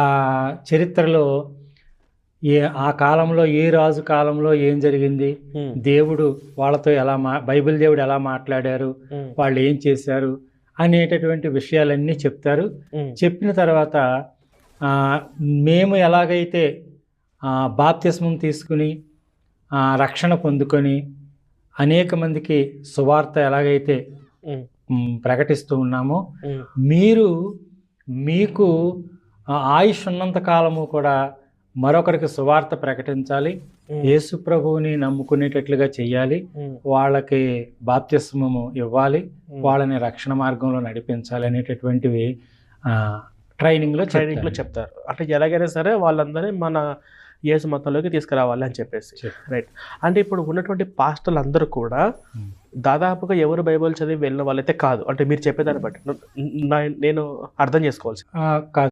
ఆ చరిత్రలో ఆ కాలంలో ఏ రాజు కాలంలో ఏం జరిగింది, దేవుడు వాళ్ళతో బైబిల్ దేవుడు ఎలా మాట్లాడారు, వాళ్ళు ఏం చేశారు అనేటటువంటి విషయాలన్నీ చెప్తారు. చెప్పిన తర్వాత మేము ఎలాగైతే బాప్తిస్మం తీసుకుని రక్షణ పొందుకొని అనేక మందికి సువార్త ఎలాగైతే ప్రకటిస్తూ ఉన్నామో, మీకు ఆయుష్ ఉన్నంత కాలము కూడా మరొకరికి సువార్త ప్రకటించాలి, యేసు ప్రభువుని నమ్ముకునేటట్లుగా చెయ్యాలి, వాళ్ళకి బాప్తిస్మము ఇవ్వాలి, వాళ్ళని రక్షణ మార్గంలో నడిపించాలి అనేటటువంటివి ట్రైనింగ్లో చెప్తారు. అంటే ఎలాగైనా సరే వాళ్ళందరినీ మన యేసు మతంలోకి తీసుకురావాలి అని చెప్పేసి. రైట్. అంటే ఇప్పుడు ఉన్నటువంటి పాస్టర్లు అందరూ కూడా దాదాపుగా ఎవరు బైబిల్ చదివి వెళ్ళిన వాళ్ళైతే కాదు. అంటే మీరు చెప్పేదాన్ని బట్టి నేను అర్థం చేసుకోవాల్సి కాదు.